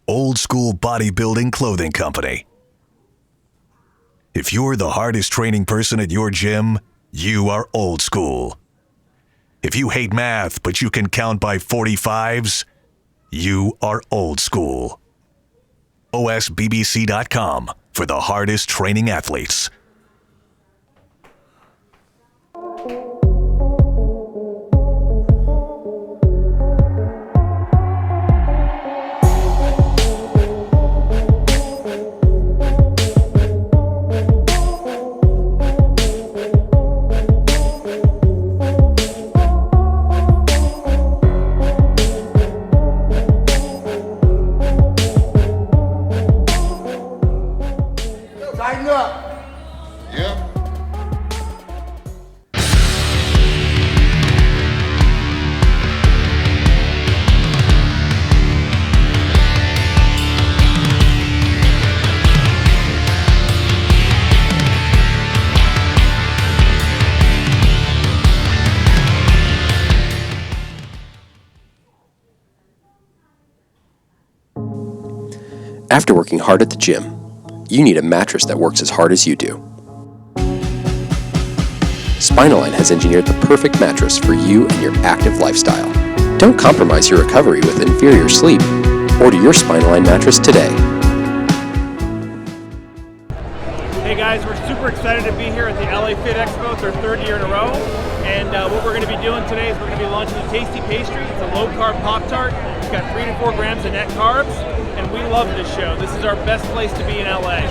Old School Bodybuilding Clothing Company. If you're the hardest training person at your gym, you are old school. If you hate math but you can count by 45s, you are old school. OSBBC.com for the hardest training athletes. After working hard at the gym, you need a mattress that works as hard as you do. Spinalign has engineered the perfect mattress for you and your active lifestyle. Don't compromise your recovery with inferior sleep. Order your Spinalign mattress today. Hey guys, we're super excited to be here at the LA Fit Expo. It's our third year in a row. And what we're going to be doing today is we're going to be launching a tasty pastry. It's a low-carb Pop-Tart. It's got 3 to 4 grams of net carbs. And we love this show. This is our best place to be in LA.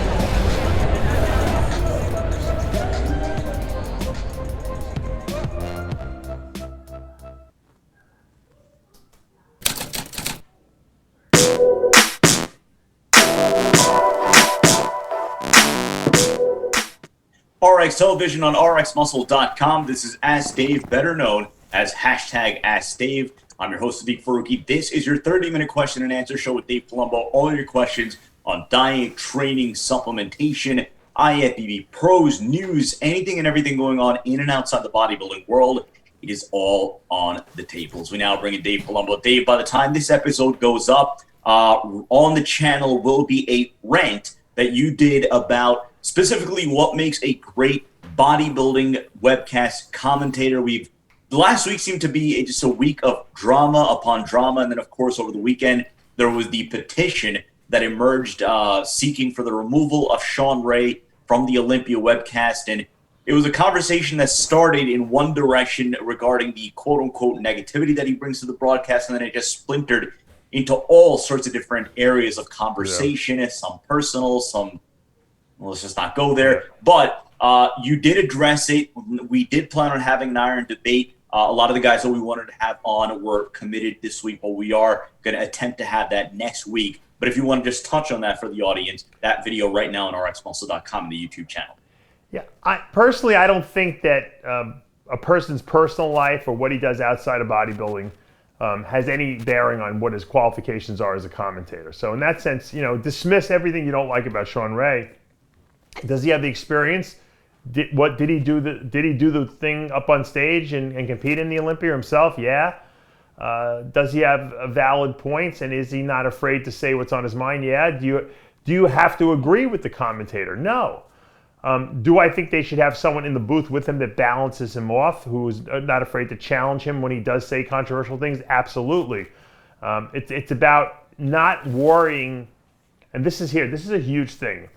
RX Television on RXMuscle.com. This is Ask Dave, better known as hashtag Ask Dave. I'm your host, Sadiq Faruqi. This is your 30-minute question and answer show with Dave Palumbo. All your questions on diet, training, supplementation, IFBB, pros, news, anything and everything going on in and outside the bodybuilding world. It is all on the tables. We now bring in Dave Palumbo. Dave, by the time this episode goes up, on the channel will be a rant that you did about specifically what makes a great bodybuilding webcast commentator. The last week seemed to be just a week of drama upon drama. And then, of course, over the weekend, there was the petition that emerged seeking for the removal of Shawn Ray from the Olympia webcast. And it was a conversation that started in one direction regarding the quote-unquote negativity that he brings to the broadcast, and then it just splintered into all sorts of different areas of conversation, some personal, some, well, let's just not go there. But you did address it. We did plan on having an iron debate. A lot of the guys that we wanted to have on were committed this week, but we are going to attempt to have that next week. But if you want to just touch on that for the audience, that video right now on RXMuscle.com, the YouTube channel. Yeah, personally, I don't think that a person's personal life or what he does outside of bodybuilding has any bearing on what his qualifications are as a commentator. So in that sense, dismiss everything you don't like about Shawn Ray. Does he have the experience? Did he do the thing up on stage and compete in the Olympia himself? Yeah. Does he have valid points, and is he not afraid to say what's on his mind? Yeah. Do you have to agree with the commentator? No. Do I think they should have someone in the booth with him that balances him off, who is not afraid to challenge him when he does say controversial things? Absolutely. It's about not worrying, and this is a huge thing.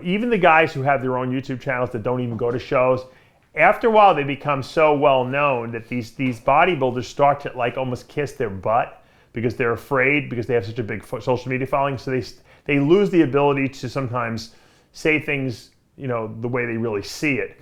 Even the guys who have their own YouTube channels that don't even go to shows, after a while they become so well known that these bodybuilders start to almost kiss their butt because they're afraid, because they have such a big social media following. So they lose the ability to sometimes say things the way they really see it.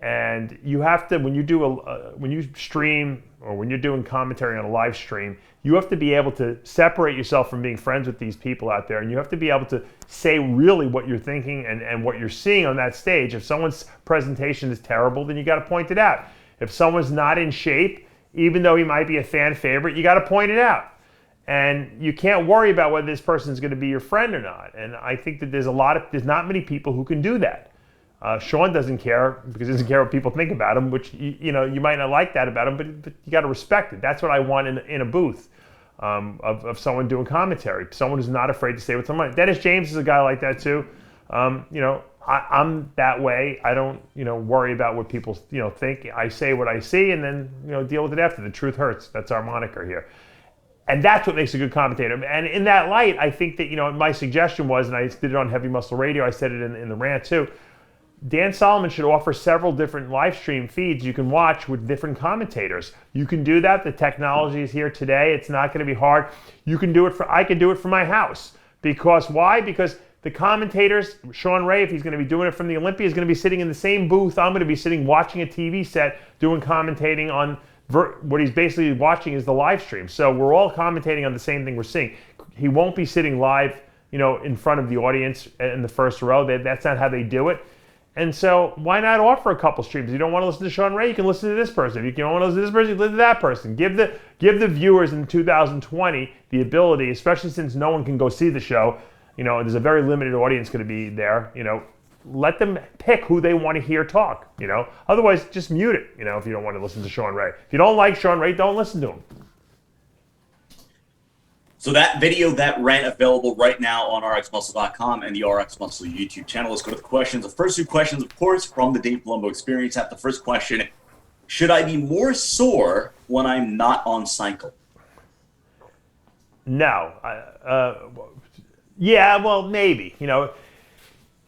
And you have to, when you stream or when you're doing commentary on a live stream, you have to be able to separate yourself from being friends with these people out there, and you have to be able to say really what you're thinking and what you're seeing on that stage. If someone's presentation is terrible, then you got to point it out. If someone's not in shape, even though he might be a fan favorite, you got to point it out. And you can't worry about whether this person's going to be your friend or not. And I think that there's not many people who can do that. Shawn doesn't care because he doesn't care what people think about him, which you might not like that about him, but you got to respect it. That's what I want in a booth. of someone doing commentary, someone who's not afraid to say what's on mind. Dennis James is a guy like that too. I'm that way. I don't, worry about what people, think. I say what I see and then, deal with it after. The truth hurts. That's our moniker here. And that's what makes a good commentator. And in that light, I think that, my suggestion was, and I did it on Heavy Muscle Radio, I said it in the rant too, Dan Solomon should offer several different live stream feeds you can watch with different commentators. You can do that. The technology is here today. It's not going to be hard. I can do it from my house. Because why? Because the commentators, Sean Ray, if he's going to be doing it from the Olympia, is going to be sitting in the same booth. I'm going to be sitting watching a TV set, doing commentating on what he's basically watching is the live stream. So we're all commentating on the same thing we're seeing. He won't be sitting live, in front of the audience in the first row. That's not how they do it. And so why not offer a couple streams? If you don't want to listen to Sean Ray, you can listen to this person. If you don't want to listen to this person, you can listen to that person. Give the viewers in 2020 the ability, especially since no one can go see the show, there's a very limited audience going to be there, let them pick who they want to hear talk, Otherwise, just mute it, if you don't want to listen to Sean Ray. If you don't like Sean Ray, don't listen to him. So that video, that rant, available right now on RXMuscle.com and the RXMuscle YouTube channel. Let's go to the questions. The first two questions, of course, from the Dave Palumbo Experience app. The first question, should I be more sore when I'm not on cycle? No. Yeah, well, maybe.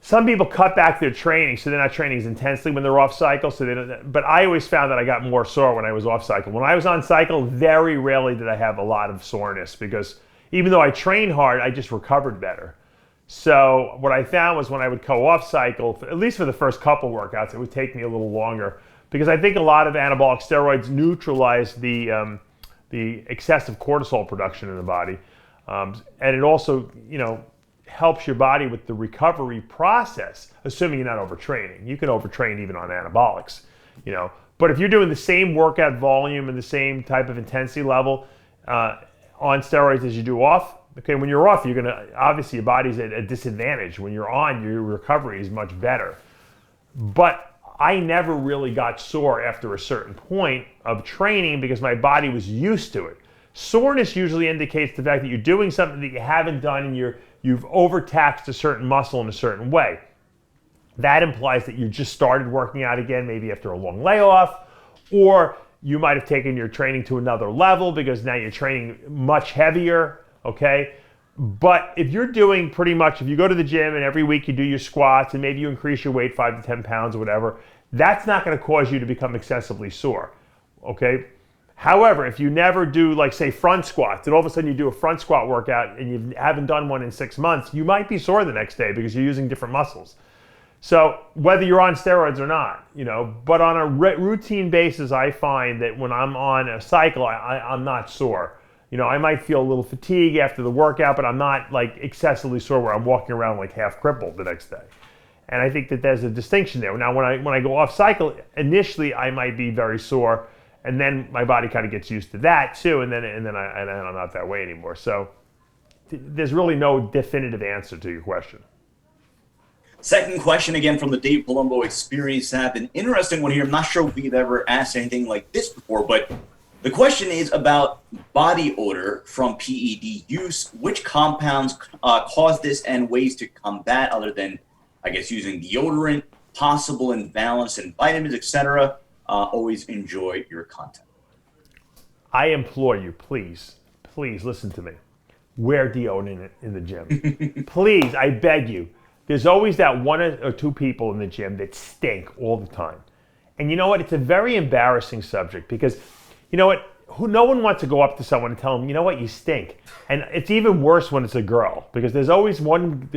Some people cut back their training, so they're not training as intensely when they're off cycle. But I always found that I got more sore when I was off cycle. When I was on cycle, very rarely did I have a lot of soreness because even though I trained hard, I just recovered better. So what I found was when I would go off cycle, at least for the first couple workouts, it would take me a little longer because I think a lot of anabolic steroids neutralize the excessive cortisol production in the body. And it also, helps your body with the recovery process, assuming you're not overtraining. You can overtrain even on anabolics, But if you're doing the same workout volume and the same type of intensity level on steroids as you do off, okay, when you're off, obviously your body's at a disadvantage. When you're on, your recovery is much better. But I never really got sore after a certain point of training because my body was used to it. Soreness usually indicates the fact that you're doing something that you haven't done and you've overtaxed a certain muscle in a certain way. That implies that you just started working out again, maybe after a long layoff, or you might have taken your training to another level because now you're training much heavier, okay? But if you're doing pretty much, if you go to the gym and every week you do your squats and maybe you increase your weight 5 to 10 pounds or whatever, that's not going to cause you to become excessively sore, okay? However, if you never do, like, say, front squats, and all of a sudden you do a front squat workout and you haven't done one in 6 months, you might be sore the next day because you're using different muscles. So whether you're on steroids or not, but on a routine basis, I find that when I'm on a cycle, I'm not sore. I might feel a little fatigue after the workout, but I'm not like excessively sore where I'm walking around like half crippled the next day. And I think that there's a distinction there. Now, when I go off cycle, initially I might be very sore. And then my body kind of gets used to that too, and then I'm not that way anymore. So there's really no definitive answer to your question. Second question, again from the Dave Palumbo Experience app. An interesting one here. I'm not sure if we've ever asked anything like this before, but the question is about body odor from PED use. Which compounds cause this and ways to combat other than, I guess, using deodorant, possible imbalance in vitamins, etc. Always enjoy your content. I implore you, please listen to me. Wear deodorant in the gym. Please, I beg you. There's always that one or two people in the gym that stink all the time. And you know what? It's a very embarrassing subject because, no one wants to go up to someone and tell them, you know what, you stink. And it's even worse when it's a girl because there's always one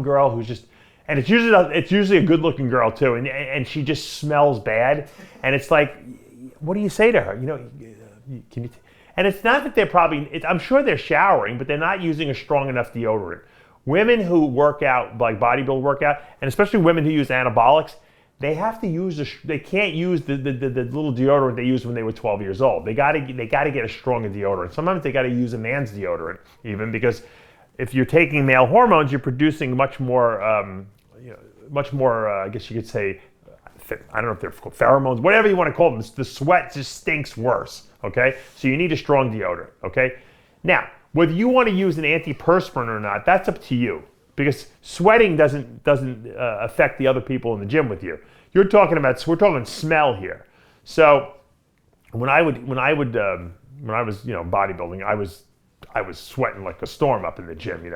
girl who's just, and it's usually a good-looking girl too, and she just smells bad. And it's like, what do you say to her? Can you? And it's not that they're probably, I'm sure they're showering, but they're not using a strong enough deodorant. Women who work out, like bodybuild workout, and especially women who use anabolics, they have to use they can't use the little deodorant they used when they were 12 years old. They gotta get a stronger deodorant. Sometimes they gotta use a man's deodorant even because if you're taking male hormones, you're producing much more, I guess you could say, I don't know if they're called pheromones, whatever you want to call them. The sweat just stinks worse, okay? So you need a strong deodorant, okay? Now, whether you want to use an antiperspirant or not, that's up to you, because sweating doesn't affect the other people in the gym with you. We're talking smell here. So when I was bodybuilding, I was sweating like a storm up in the gym,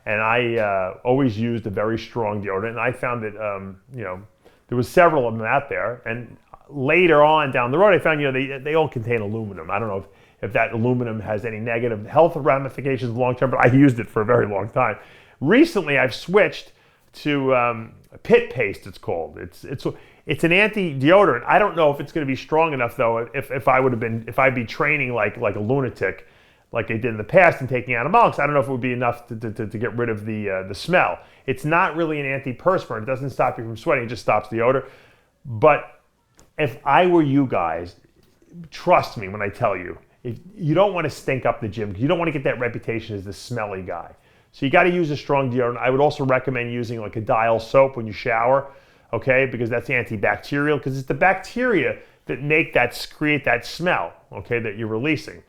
and I always used a very strong deodorant, and I found that there was several of them out there, and later on down the road I found they all contain aluminum. I don't know if that aluminum has any negative health ramifications long term, but I used it for a very long time. Recently I've switched to pit paste, it's called. It's an anti-deodorant. I don't know if it's going to be strong enough though. If I'd be training like a lunatic, like I did in the past and taking anabolics, I don't know if it would be enough to get rid of the smell. It's not really an antiperspirant. It doesn't stop you from sweating. It just stops the odor. But if I were you guys, trust me when I tell you, if you don't want to stink up the gym. You don't want to get that reputation as the smelly guy. So you got to use a strong deodorant. I would also recommend using like a dial soap when you shower, okay? Because that's antibacterial, because it's the bacteria that create that smell, okay, that you're releasing.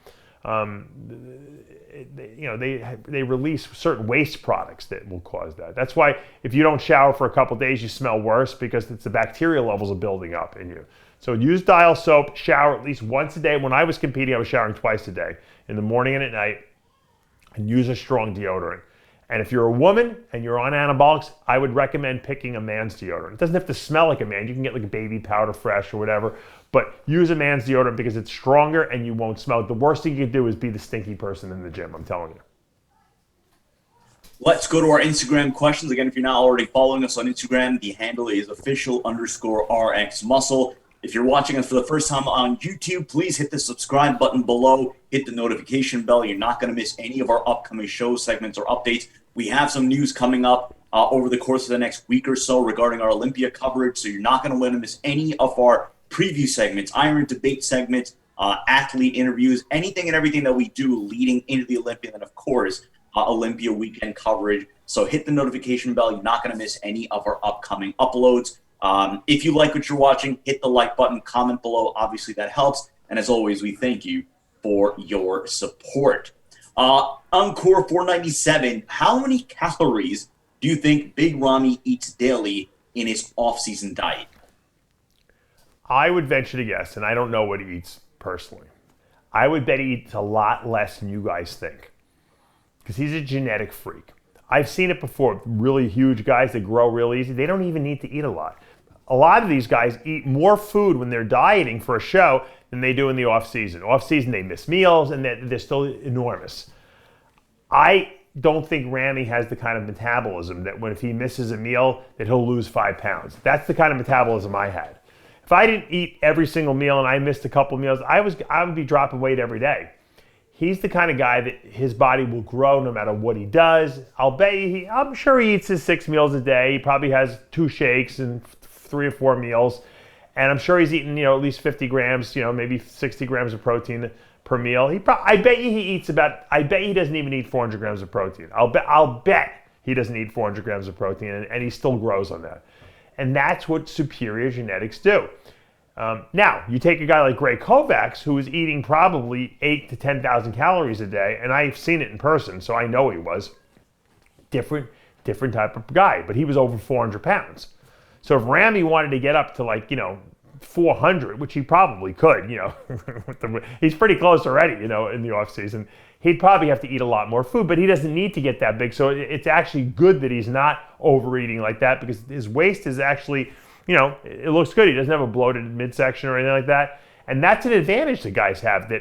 They release certain waste products that will cause that. That's why if you don't shower for a couple days, you smell worse, because it's the bacterial levels are building up in you. So use dial soap, shower at least once a day. When I was competing, I was showering twice a day, in the morning and at night, and use a strong deodorant. And if you're a woman and you're on anabolics, I would recommend picking a man's deodorant. It doesn't have to smell like a man. You can get like a baby powder fresh or whatever, but use a man's deodorant because it's stronger and you won't smell it. The worst thing you can do is be the stinky person in the gym, I'm telling you. Let's go to our Instagram questions. Again, if you're not already following us on Instagram, the handle is official_RXMuscle. If you're watching us for the first time on YouTube, please hit the subscribe button below. Hit the notification bell. You're not going to miss any of our upcoming shows, segments, or updates. We have some news coming up over the course of the next week or so regarding our Olympia coverage, so you're not going to want to miss any of our preview segments, Iron debate segments, athlete interviews, anything and everything that we do leading into the Olympia, and of course, Olympia weekend coverage. So hit the notification bell. You're not going to miss any of our upcoming uploads. If you like what you're watching, hit the like button, comment below. Obviously, that helps. And as always, we thank you for your support. Encore 497, how many calories do you think Big Ramy eats daily in his off-season diet? I would venture to guess, and I don't know what he eats personally. I would bet he eats a lot less than you guys think, because he's a genetic freak. I've seen it before. Really huge guys that grow real easy, they don't even need to eat a lot. A lot of these guys eat more food when they're dieting for a show than they do in the off-season. Off-season, they miss meals, and they're still enormous. I don't think Ramy has the kind of metabolism that if he misses a meal, that he'll lose 5 pounds. That's the kind of metabolism I had. If I didn't eat every single meal and I missed a couple meals, I would be dropping weight every day. He's the kind of guy that his body will grow no matter what he does. I'm sure he eats his 6 meals a day. He probably has 2 shakes and 3 or 4 meals. And I'm sure he's eating, at least 50 grams, maybe 60 grams of protein per meal. I bet you he doesn't even eat 400 grams of protein. I'll bet he doesn't eat 400 grams of protein, and he still grows on that. And that's what superior genetics do. Now, you take a guy like Gray Kovacs, who is eating probably 8,000 to 10,000 calories a day, and I've seen it in person, so I know he was. Different type of guy, but he was over 400 pounds. So if Ramy wanted to get up to 400, which he probably could, he's pretty close already, in the off season, he'd probably have to eat a lot more food, but he doesn't need to get that big. So it's actually good that he's not overeating like that, because his waist is actually, it looks good. He doesn't have a bloated midsection or anything like that. And that's an advantage that guys have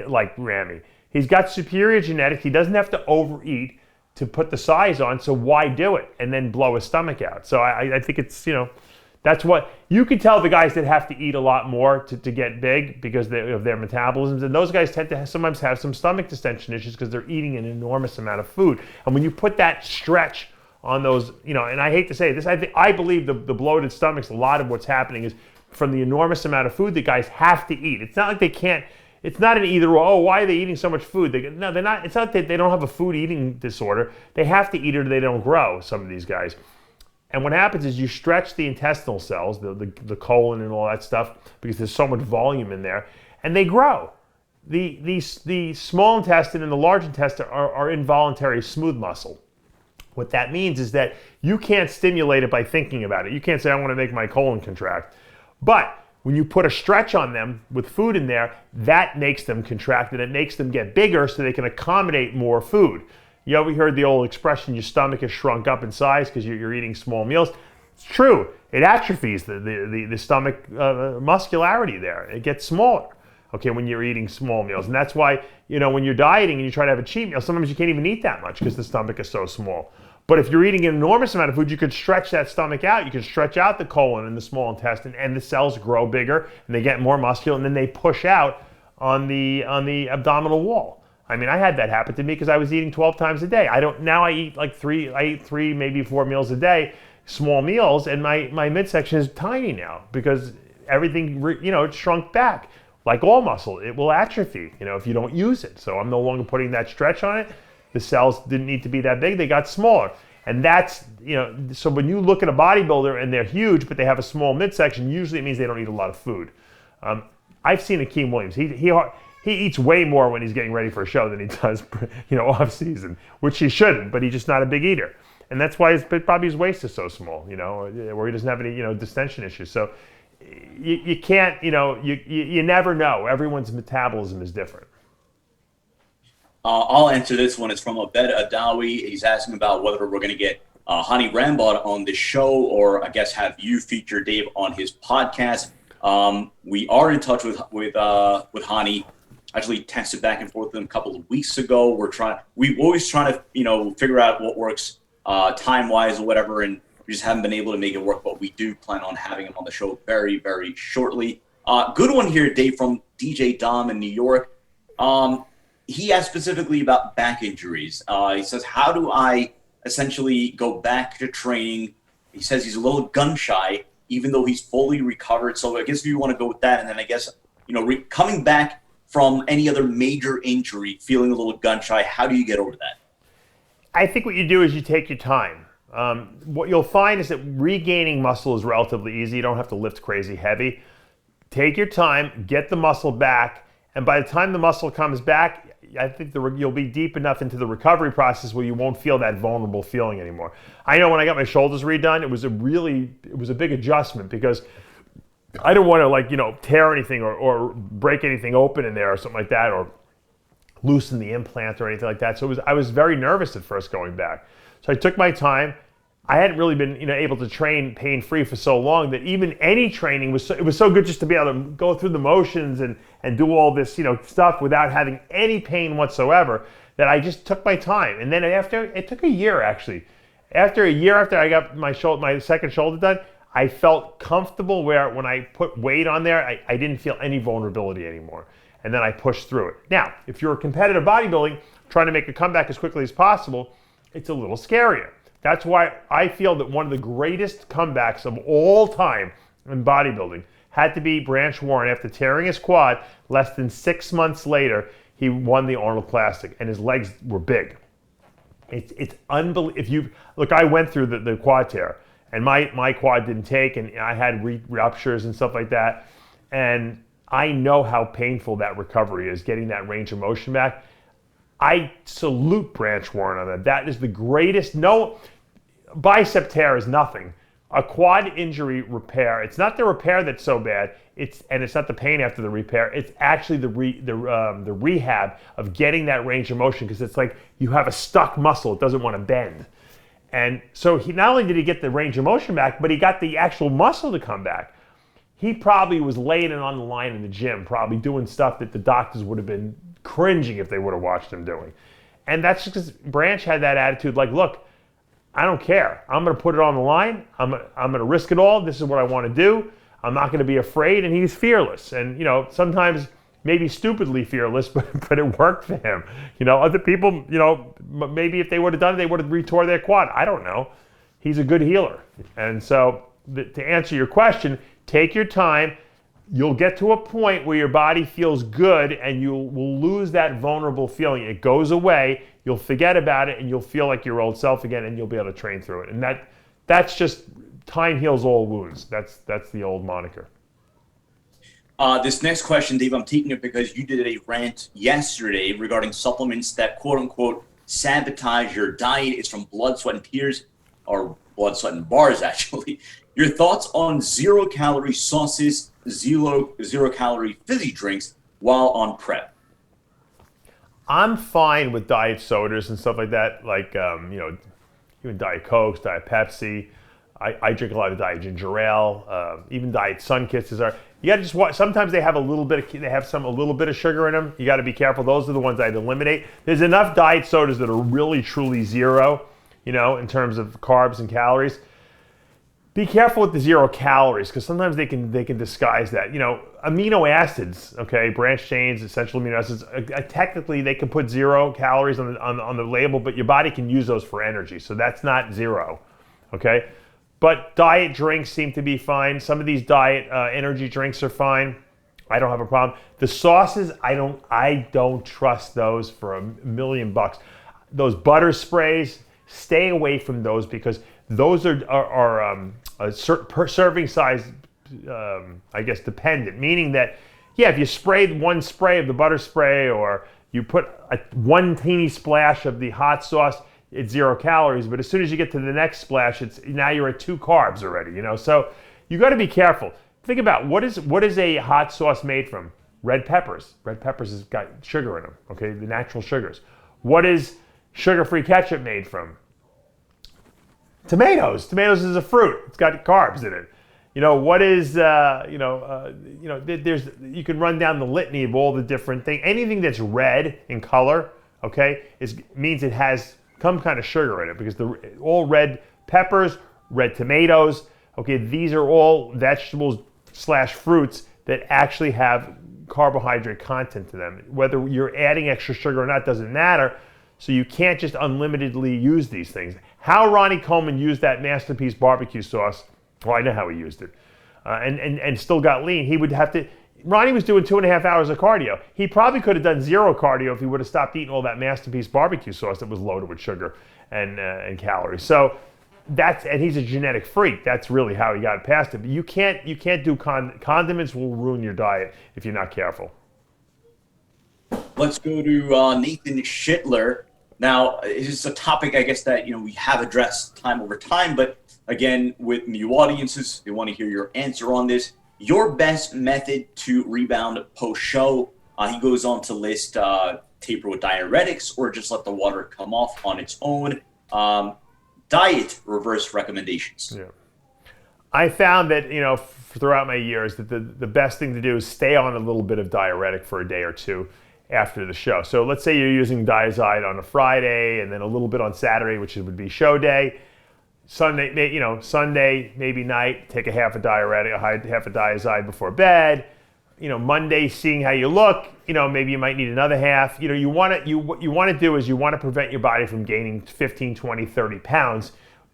like Ramy. He's got superior genetics. He doesn't have to overeat to put the size on, so why do it and then blow his stomach out? So I think it's, that's what you can tell the guys that have to eat a lot more to get big because of their metabolisms. And those guys tend to sometimes have some stomach distension issues because they're eating an enormous amount of food. And when you put that stretch on those, and I hate to say this, I believe the bloated stomachs, a lot of what's happening is from the enormous amount of food that guys have to eat. It's not like they can't. It's not an either, why are they eating so much food? They're not. It's not that they don't have a food eating disorder. They have to eat it or they don't grow, some of these guys. And what happens is you stretch the intestinal cells, the colon and all that stuff, because there's so much volume in there, and they grow. the small intestine and the large intestine are involuntary smooth muscle. What that means is that you can't stimulate it by thinking about it. You can't say, I want to make my colon contract. But when you put a stretch on them with food in there, that makes them contract and it makes them get bigger so they can accommodate more food. You ever heard the old expression, your stomach is shrunk up in size because you're eating small meals? It's true. It atrophies the stomach muscularity there. It gets smaller, okay, when you're eating small meals. And that's why, when you're dieting and you try to have a cheat meal, sometimes you can't even eat that much because the stomach is so small. But if you're eating an enormous amount of food, you could stretch that stomach out. You can stretch out the colon and the small intestine, and the cells grow bigger, and they get more muscular, and then they push out on the abdominal wall. I mean, I had that happen to me because I was eating 12 times a day. Now I eat like three, maybe 4 meals a day, small meals, and my midsection is tiny now because everything, it's shrunk back. Like all muscle, it will atrophy, if you don't use it. So I'm no longer putting that stretch on it. The cells didn't need to be that big, they got smaller. And that's, so when you look at a bodybuilder and they're huge, but they have a small midsection, usually it means they don't eat a lot of food. I've seen Akeem Williams. He eats way more when he's getting ready for a show than he does, off season, which he shouldn't, but he's just not a big eater. And that's why probably his waist is so small, where he doesn't have any, distension issues. So you can't, you never know. Everyone's metabolism is different. I'll answer this one. It's from Abed Adawi. He's asking about whether we're going to get Hany Rambod on the show, or I guess have you feature Dave on his podcast. We are in touch with Hany. Actually texted back and forth with him a couple of weeks ago. We're always trying to figure out what works time-wise or whatever, and we just haven't been able to make it work. But we do plan on having him on the show very, very shortly. Good one here, Dave, from DJ Dom in New York. He asked specifically about back injuries. He says, how do I essentially go back to training? He says he's a little gun shy, even though he's fully recovered. So I guess if you want to go with that, and then I guess, coming back from any other major injury, feeling a little gun shy, how do you get over that? I think what you do is you take your time. What you'll find is that regaining muscle is relatively easy. You don't have to lift crazy heavy. Take your time, get the muscle back, and by the time the muscle comes back, I think you'll be deep enough into the recovery process where you won't feel that vulnerable feeling anymore. I know when I got my shoulders redone, it was a big adjustment because I didn't want to tear anything or break anything open in there or something like that, or loosen the implant or anything like that. So I was very nervous at first going back. So I took my time. I hadn't really been able to train pain-free for so long that even any training was so good just to be able to go through the motions and do all this stuff without having any pain whatsoever, that I just took my time. And then it took a year actually. After a year after I got my second shoulder done, I felt comfortable where when I put weight on there, I didn't feel any vulnerability anymore. And then I pushed through it. Now, if you're a competitive bodybuilding, trying to make a comeback as quickly as possible, it's a little scarier. That's why I feel that one of the greatest comebacks of all time in bodybuilding had to be Branch Warren. After tearing his quad, less than 6 months later, he won the Arnold Classic, and his legs were big. It's unbelievable. Look, I went through the quad tear, and my quad didn't take, and I had ruptures and stuff like that. And I know how painful that recovery is, getting that range of motion back. I salute Branch Warren on that. That is the greatest. No, bicep tear is nothing. A quad injury repair, it's not the repair that's so bad, it's not the pain after the repair, it's actually the rehab of getting that range of motion, because it's like you have a stuck muscle, it doesn't want to bend. And so he not only did he get the range of motion back, but he got the actual muscle to come back. He probably was laying it on the line in the gym, probably doing stuff that the doctors would have been cringing if they would have watched him doing. And that's just because Branch had that attitude, like, look, I don't care. I'm going to put it on the line. I'm going to risk it all. This is what I want to do. I'm not going to be afraid. And he's fearless. And, sometimes maybe stupidly fearless, but it worked for him. Other people, maybe if they would have done it, they would have retore their quad. I don't know. He's a good healer. And so to answer your question, take your time. You'll get to a point where your body feels good and you will lose that vulnerable feeling. It goes away, you'll forget about it, and you'll feel like your old self again, and you'll be able to train through it. And that's just time heals all wounds. That's the old moniker. This next question, Dave, I'm taking it because you did a rant yesterday regarding supplements that quote-unquote sabotage your diet. It's from Blood, Sweat, and Tears, or Blood, Sweat, and Bars, actually. Your thoughts on zero-calorie sauces, zero-calorie fizzy drinks while on prep? I'm fine with diet sodas and stuff like that, like, even Diet Cokes, Diet Pepsi. I drink a lot of Diet Ginger Ale, even Diet Sun Kisses are. You gotta just watch. Sometimes they have a little bit of sugar in them. You gotta be careful. Those are the ones I'd eliminate. There's enough diet sodas that are really truly zero, in terms of carbs and calories. Be careful with the 0 calories because sometimes they can disguise that. Amino acids, okay, branched chains, essential amino acids. Technically, they can put 0 calories on the label, but your body can use those for energy, so that's not 0, okay. But diet drinks seem to be fine. Some of these diet energy drinks are fine. I don't have a problem. The sauces, I don't trust those for $1 million. Those butter sprays, stay away from those because those are a certain serving size, I guess, dependent. Meaning that, if you sprayed one spray of the butter spray or you put one teeny splash of the hot sauce, it's 0 calories, but as soon as you get to the next splash, now you're at 2 carbs already, So you got to be careful. Think about what is a hot sauce made from? Red peppers. Red peppers has got sugar in them, okay? The natural sugars. What is sugar-free ketchup made from? Tomatoes. Tomatoes is a fruit. It's got carbs in it. What is, you can run down the litany of all the different things. Anything that's red in color, okay, means it has some kind of sugar in it because all red peppers, red tomatoes, okay, these are all vegetables / fruits that actually have carbohydrate content to them. Whether you're adding extra sugar or not doesn't matter, so you can't just unlimitedly use these things. How Ronnie Coleman used that Masterpiece barbecue sauce, well, I know how he used it, and still got lean. He would have to, Ronnie was doing 2.5 hours of cardio. He probably could have done 0 cardio if he would have stopped eating all that Masterpiece barbecue sauce that was loaded with sugar and calories. So and he's a genetic freak. That's really how he got past it. But you can't do condiments will ruin your diet if you're not careful. Let's go to Nathan Schittler. Now, this is a topic, I guess, that we have addressed time over time, but again, with new audiences, they want to hear your answer on this. Your best method to rebound post-show. He goes on to list taper with diuretics or just let the water come off on its own. Diet reverse recommendations. Yeah. I found that, throughout my years that the best thing to do is stay on a little bit of diuretic for a day or two after the show. So let's say you're using Diazide on a Friday and then a little bit on Saturday, which would be show day. Sunday, maybe night, take a half a Diazide before bed. Monday, seeing how you look, maybe you might need another half. What you want to do is you want to prevent your body from gaining 15, 20, 30 pounds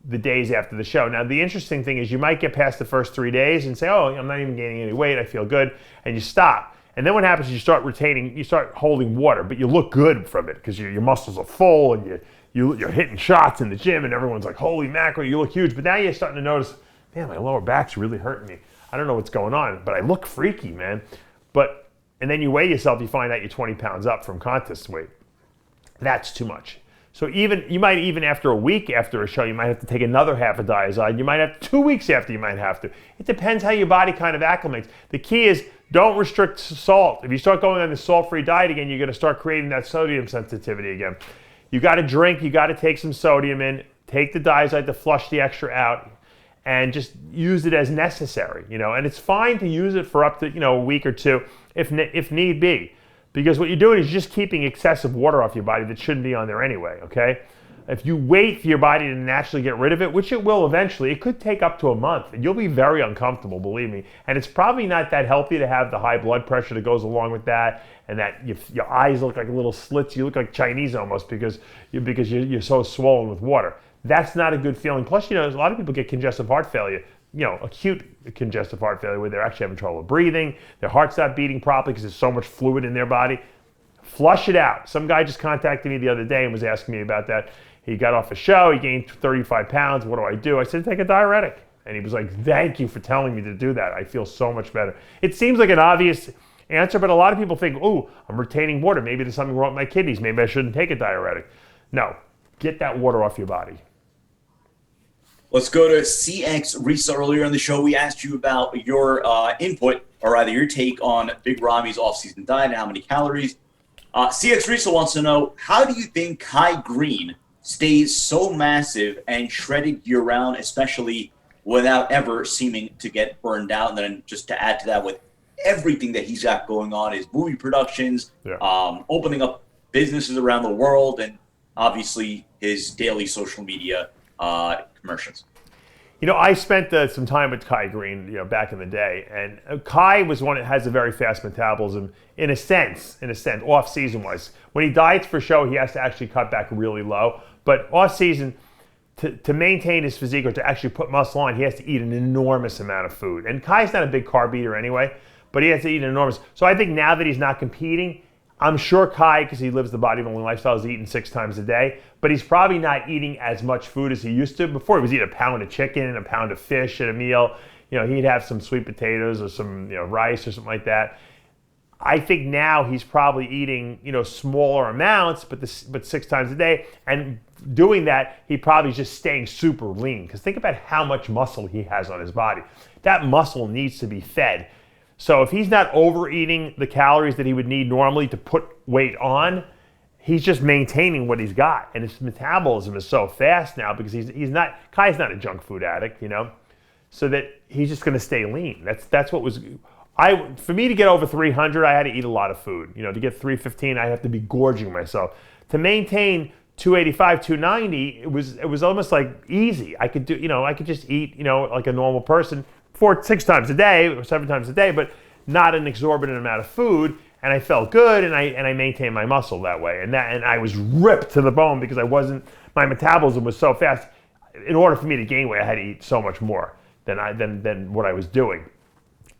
the days after the show. Now, the interesting thing is you might get past the first 3 days and say, oh, I'm not even gaining any weight, I feel good, and you stop. And then what happens is you start holding water, but you look good from it because your muscles are full and you're hitting shots in the gym and everyone's like, holy mackerel, you look huge. But now you're starting to notice, man, my lower back's really hurting me. I don't know what's going on, but I look freaky, man. And then you weigh yourself, you find out you're 20 pounds up from contest weight. That's too much. So you might after a week after a show, you might have to take another half a Diazide. You might have 2 weeks after, you might have to. It depends how your body kind of acclimates. The key is don't restrict salt. If you start going on the salt-free diet again, you're going to start creating that sodium sensitivity again. You got to drink, you got to take some sodium in, take the Diazide to flush the extra out, and just use it as necessary, And it's fine to use it for up to, a week or two if need be. Because what you're doing is just keeping excessive water off your body that shouldn't be on there anyway, okay? If you wait for your body to naturally get rid of it, which it will eventually, it could take up to a month, and you'll be very uncomfortable, believe me. And it's probably not that healthy to have the high blood pressure that goes along with that, and that your eyes look like little slits. You look like Chinese almost because you're so swollen with water. That's not a good feeling. Plus, a lot of people get congestive heart failure, acute congestive heart failure where they're actually having trouble breathing, their heart's not beating properly because there's so much fluid in their body. Flush it out. Some guy just contacted me the other day and was asking me about that. He got off a show, he gained 35 pounds. What do? I said, take a diuretic. And he was like, thank you for telling me to do that. I feel so much better. It seems like an obvious answer, but a lot of people think, oh, I'm retaining water. Maybe there's something wrong with my kidneys. Maybe I shouldn't take a diuretic. No, get that water off your body. Let's go to CX. Risa, earlier in the show, we asked you about your input, or rather your take on Big Ramy's off-season diet and how many calories. CX Risa wants to know, how do you think Kai Green stays so massive and shredded year-round, especially without ever seeming to get burned out? And then just to add to that, with everything that he's got going on, his movie productions, opening up businesses around the world, and obviously his daily social media commercials. You know, I spent some time with Kai Green, back in the day, and Kai was one that has a very fast metabolism in a sense, off-season wise. When he diets for show, he has to actually cut back really low, but off-season, to maintain his physique or to actually put muscle on, he has to eat an enormous amount of food. And Kai's not a big carb eater anyway, but he has to eat an enormous. So I think now that he's not competing, I'm sure Kai, because he lives the bodybuilding lifestyle, is eating 6 times a day, but he's probably not eating as much food as he used to. Before, he was eating a pound of chicken and a pound of fish at a meal. He'd have some sweet potatoes or some rice or something like that. I think now he's probably eating smaller amounts, but 6 times a day, and doing that, he probably is just staying super lean. Because think about how much muscle he has on his body. That muscle needs to be fed. So if he's not overeating the calories that he would need normally to put weight on, he's just maintaining what he's got. And his metabolism is so fast now because Kai's not a junk food addict, so that he's just going to stay lean. That's what was, for me to get over 300, I had to eat a lot of food. To get 315, I have to be gorging myself. To maintain 285, 290, it was almost like easy. I could just eat, like a normal person, 6 times a day or 7 times a day, but not an exorbitant amount of food, and I felt good, and I maintained my muscle that way, and I was ripped to the bone because my metabolism was so fast. In order for me to gain weight, I had to eat so much more than what I was doing,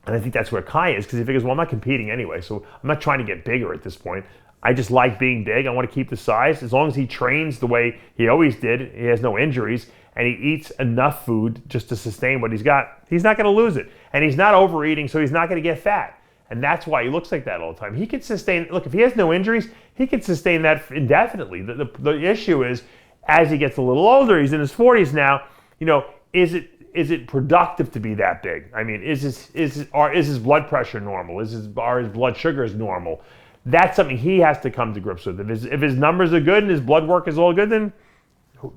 and I think that's where Kai is, because he figures, well, I'm not competing anyway, so I'm not trying to get bigger at this point. I just like being big. I want to keep the size. As long as he trains the way he always did, he has no injuries, and he eats enough food just to sustain what he's got, he's not going to lose it. And he's not overeating, so he's not going to get fat. And that's why he looks like that all the time. He can sustain, look, if he has no injuries, he can sustain that indefinitely. The issue is, as he gets a little older, he's in his 40s now, is it productive to be that big? I mean, is his blood pressure normal? Are his blood sugars normal? That's something he has to come to grips with. If his numbers are good and his blood work is all good, then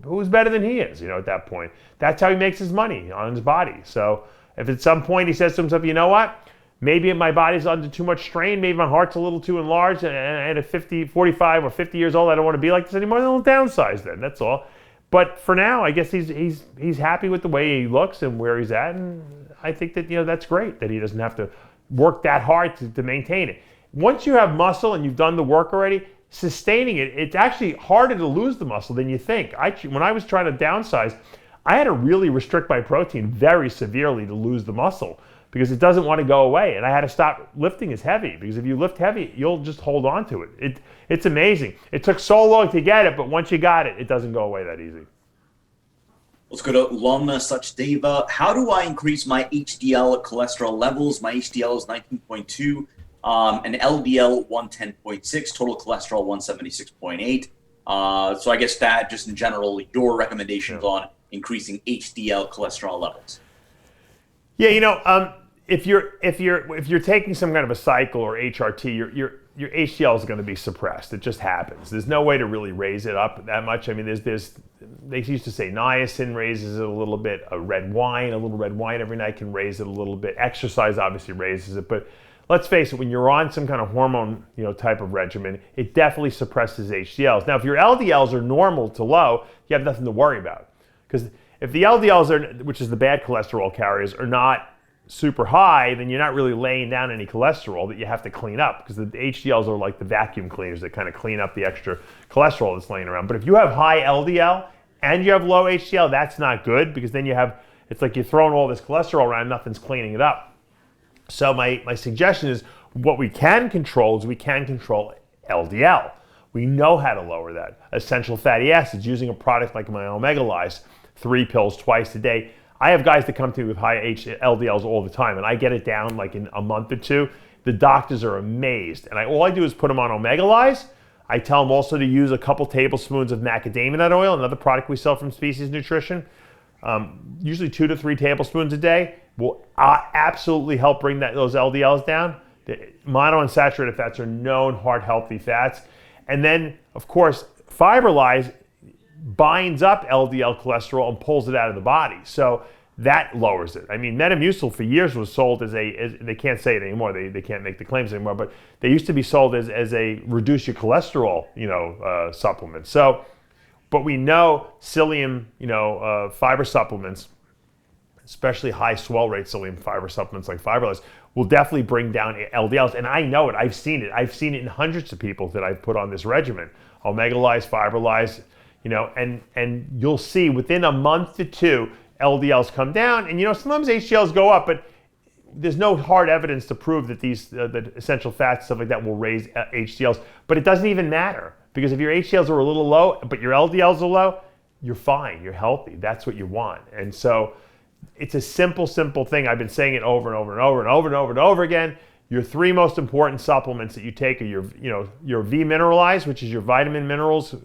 who's better than he is, at that point? That's how he makes his money, on his body. So if at some point he says to himself, you know what? Maybe my body's under too much strain. Maybe my heart's a little too enlarged. And at 45 or 50 years old, I don't want to be like this anymore. Then he'll downsize then. That's all. But for now, I guess he's happy with the way he looks and where he's at. And I think that, that's great that he doesn't have to work that hard to maintain it. Once you have muscle and you've done the work already, sustaining it, it's actually harder to lose the muscle than you think. When I was trying to downsize, I had to really restrict my protein very severely to lose the muscle because it doesn't want to go away. And I had to stop lifting as heavy because if you lift heavy, you'll just hold on to it. It's amazing. It took so long to get it, but once you got it, it doesn't go away that easy. Let's go to Lomna Sachdeva. How do I increase my HDL cholesterol levels? My HDL is 19.2. An LDL 110.6, total cholesterol 176.8. So I guess that just in general, your recommendations on increasing HDL cholesterol levels. Yeah, if you're taking some kind of a cycle or HRT, your HDL is going to be suppressed. It just happens. There's no way to really raise it up that much. I mean, they used to say niacin raises it a little bit. A little red wine every night can raise it a little bit. Exercise obviously raises it, but let's face it, when you're on some kind of hormone, type of regimen, it definitely suppresses HDLs. Now, if your LDLs are normal to low, you have nothing to worry about. Because if the LDLs which is the bad cholesterol carriers, are not super high, then you're not really laying down any cholesterol that you have to clean up, because the HDLs are like the vacuum cleaners that kind of clean up the extra cholesterol that's laying around. But if you have high LDL and you have low HDL, that's not good, because then it's like you're throwing all this cholesterol around, nothing's cleaning it up. So my suggestion is, what we can control LDL. We know how to lower that. Essential fatty acids, using a product like my Omega Lyse, 3 pills twice a day. I have guys that come to me with high LDLs all the time, and I get it down like in a month or two. The doctors are amazed. And all I do is put them on Omega-Lyze. I tell them also to use a couple tablespoons of macadamia nut oil, another product we sell from Species Nutrition. Usually 2 to 3 tablespoons a day will absolutely help bring those LDLs down. The monounsaturated fats are known heart-healthy fats. And then, of course, Fiber-Lyze binds up LDL cholesterol and pulls it out of the body. So that lowers it. I mean, Metamucil for years was sold as they can't say it anymore. They can't make the claims anymore, but they used to be sold as a reduce your cholesterol, supplement. So, but we know psyllium, fiber supplements, especially high swell rate psyllium fiber supplements like Fiber-Lyze, will definitely bring down LDLs. And I know it. I've seen it. I've seen it in hundreds of people that I've put on this regimen. Omega-Lyze, Fiber-Lyze, and you'll see within a month to 2, LDLs come down. And sometimes HDLs go up, but there's no hard evidence to prove that these the essential fats, stuff like that, will raise HDLs. But it doesn't even matter, because if your HDLs are a little low, but your LDLs are low, you're fine, you're healthy. That's what you want. And so it's a simple thing. I've been saying it over and over and over and over and over and over again. Your 3 most important supplements that you take are your V-Mineralize, which is your vitamin minerals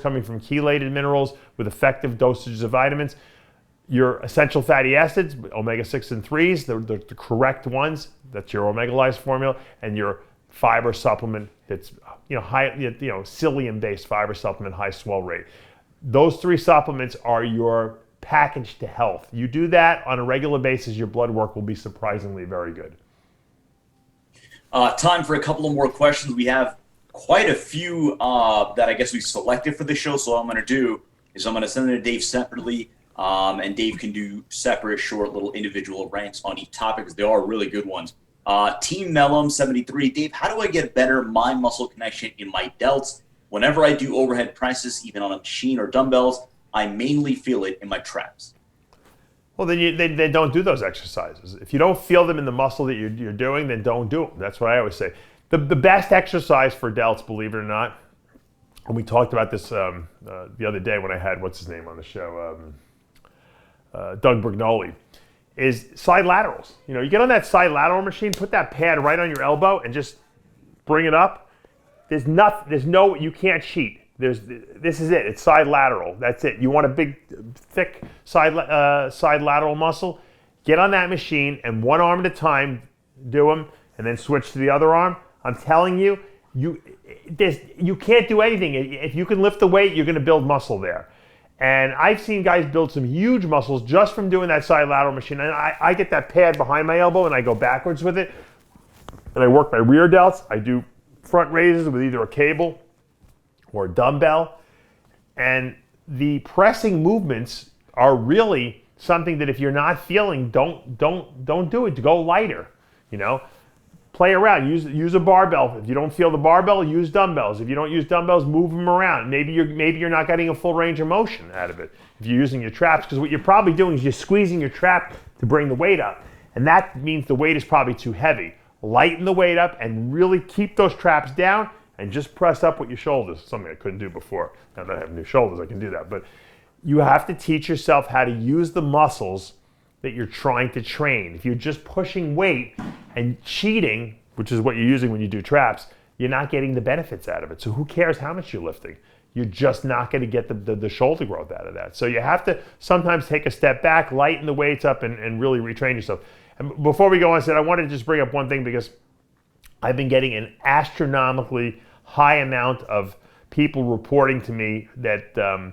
coming from chelated minerals with effective dosages of vitamins. Your essential fatty acids, omega-6 and 3s, the correct ones. That's your Omega-Lyze formula, and your fiber supplement that's high, psyllium-based fiber supplement, high swell rate. Those 3 supplements are your package to health. You do that on a regular basis, your blood work will be surprisingly very good. Time for a couple of more questions. We have quite a few that I guess we selected for the show. So what I'm going to do is I'm going to send them to Dave separately. And Dave can do separate, short, little individual ranks on each topic, because they are really good ones. Team Mellum 73, Dave, how do I get better mind-muscle connection in my delts? Whenever I do overhead presses, even on a machine or dumbbells, I mainly feel it in my traps. Well, then they don't do those exercises. If you don't feel them in the muscle that you're doing, then don't do them. That's what I always say. The best exercise for delts, believe it or not, and we talked about this the other day when I had, what's his name on the show, Doug Brignoli, is side laterals. You get on that side lateral machine, put that pad right on your elbow and just bring it up. You can't cheat. This is it. It's side lateral. That's it. You want a big, thick side lateral muscle? Get on that machine and one arm at a time do them, and then switch to the other arm. I'm telling you, you can't do anything. If you can lift the weight, you're going to build muscle there. And I've seen guys build some huge muscles just from doing that side lateral machine. And I get that pad behind my elbow and I go backwards with it. And I work my rear delts. I do front raises with either a cable or a dumbbell. And the pressing movements are really something that if you're not feeling, don't do it. Go lighter, Play around. Use a barbell. If you don't feel the barbell, use dumbbells. If you don't use dumbbells, move them around. Maybe you're not getting a full range of motion out of it if you're using your traps, because what you're probably doing is you're squeezing your trap to bring the weight up, and that means the weight is probably too heavy. Lighten the weight up and really keep those traps down, and just press up with your shoulders. Something I couldn't do before. Now that I have new shoulders, I can do that. But you have to teach yourself how to use the muscles that you're trying to train. If you're just pushing weight and cheating, which is what you're using when you do traps, you're not getting the benefits out of it. So who cares how much you're lifting? You're just not going to get the shoulder growth out of that. So you have to sometimes take a step back, lighten the weights up, and really retrain yourself. And before we go on, I wanted to just bring up one thing, because I've been getting an astronomically high amount of people reporting to me that,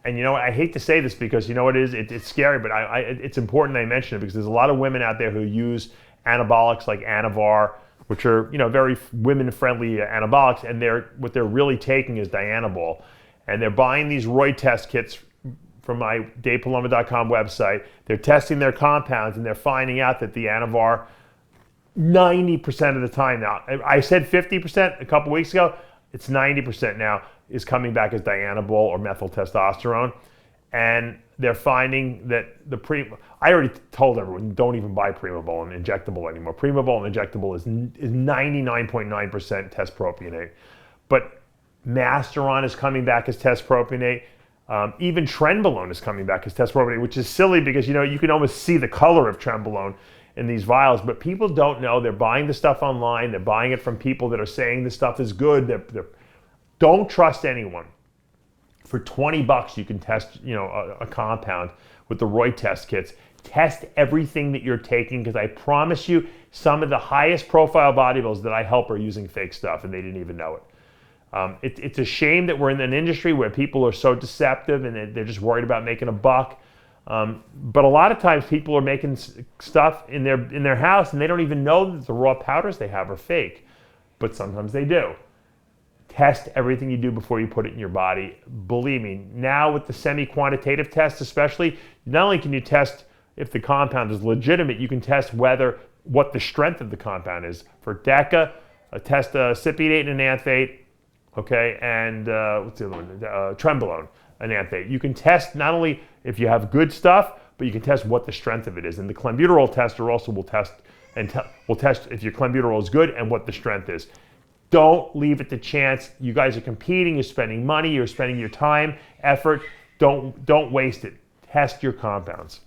and I hate to say this because it's scary, but it's important that I mention it, because there's a lot of women out there who use anabolics like Anavar, which are very women-friendly anabolics, and what they're really taking is Dianabol, and they're buying these Roy test kits from my DavePaloma.com website. They're testing their compounds, and they're finding out that the Anavar, 90% of the time now, I said 50% a couple weeks ago, it's 90% now, is coming back as Dianabol or methyl testosterone. And they're finding that I already told everyone, don't even buy Primabol and injectable anymore. Primabol and injectable is 99.9% test propionate. But Masteron is coming back as test propionate. Even trenbolone is coming back as testosterone, which is silly because you can almost see the color of trenbolone in these vials, but people don't know. They're buying the stuff online. They're buying it from people that are saying the stuff is good. Don't trust anyone. For $20, you can test a compound with the Roy test kits. Test everything that you're taking, because I promise you, some of the highest profile bodybuilders that I help are using fake stuff and they didn't even know it. It's a shame that we're in an industry where people are so deceptive and they're just worried about making a buck. But a lot of times people are making stuff in their house and they don't even know that the raw powders they have are fake. But sometimes they do. Test everything you do before you put it in your body. Believe me, now with the semi-quantitative tests especially, not only can you test if the compound is legitimate, you can test what the strength of the compound is. For DECA, test cypionate and enanthate. Okay, and what's the other one? Trenbolone, enanthate. You can test not only if you have good stuff, but you can test what the strength of it is. And the clenbuterol tester also will test if your clenbuterol is good and what the strength is. Don't leave it to chance. You guys are competing. You're spending money. You're spending your time, effort. Don't waste it. Test your compounds.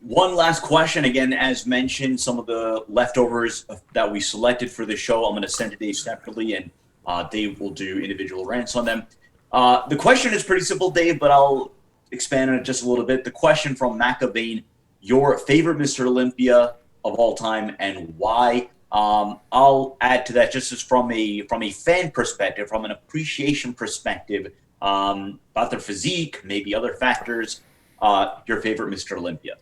One last question. Again, as mentioned, some of the leftovers that we selected for the show, I'm going to send to Dave separately, and Dave will do individual rants on them. The question is pretty simple, Dave, but I'll expand on it just a little bit. The question from McAvain, your favorite Mr. Olympia of all time and why? I'll add to that just as from a fan perspective, from an appreciation perspective, about their physique, maybe other factors, your favorite Mr. Olympia.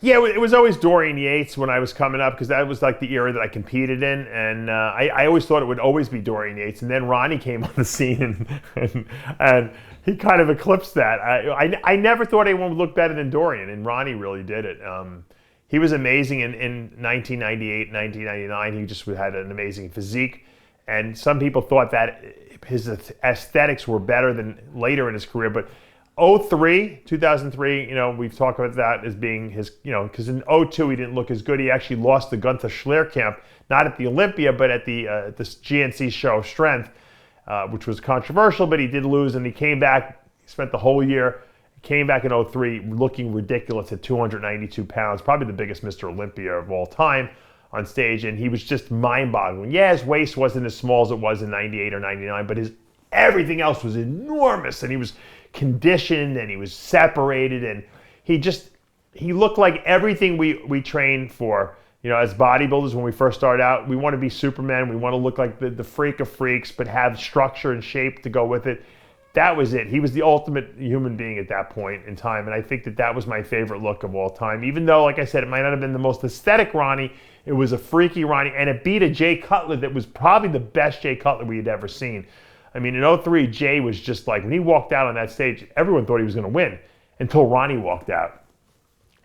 Yeah, it was always Dorian Yates when I was coming up, because that was like the era that I competed in, and I always thought it would always be Dorian Yates. And then Ronnie came on the scene, and he kind of eclipsed that. I never thought anyone would look better than Dorian, and Ronnie really did it. He was amazing in 1998, 1999. He just had an amazing physique, and some people thought that his aesthetics were better than later in his career, but 2003, we've talked about that as being his, because in 2002 he didn't look as good. He actually lost the Gunther Schlerkamp, not at the Olympia, but at the GNC show of strength, which was controversial, but he did lose, and he came back, he spent the whole year, came back in 2003 looking ridiculous at 292 pounds, probably the biggest Mr. Olympia of all time on stage, and he was just mind-boggling. Yeah, his waist wasn't as small as it was in 98 or 99, but everything else was enormous, and he was conditioned and he was separated, and he looked like everything we trained for. As bodybuilders, when we first start out, we want to be Superman. We want to look like the freak of freaks, but have structure and shape to go with it. That was it. He was the ultimate human being at that point in time, and I think that was my favorite look of all time. Even though, like I said, it might not have been the most aesthetic Ronnie, it was a freaky Ronnie, and it beat a Jay Cutler that was probably the best Jay Cutler we had ever seen. I mean, in 2003, Jay was just like, when he walked out on that stage, everyone thought he was going to win until Ronnie walked out.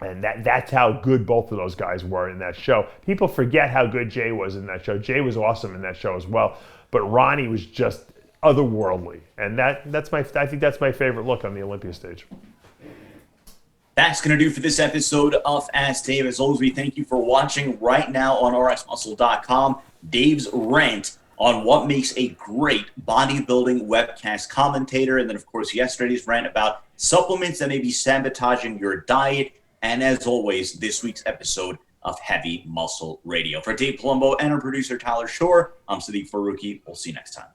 And that's how good both of those guys were in that show. People forget how good Jay was in that show. Jay was awesome in that show as well. But Ronnie was just otherworldly. And I think that's my favorite look on the Olympia stage. That's going to do for this episode of Ask Dave. As always, we thank you for watching right now on RXMuscle.com. Dave's rant on what makes a great bodybuilding webcast commentator. And then, of course, yesterday's rant about supplements that may be sabotaging your diet. And as always, this week's episode of Heavy Muscle Radio. For Dave Palumbo and our producer, Tyler Shore, I'm Sadiq Faruqi. We'll see you next time.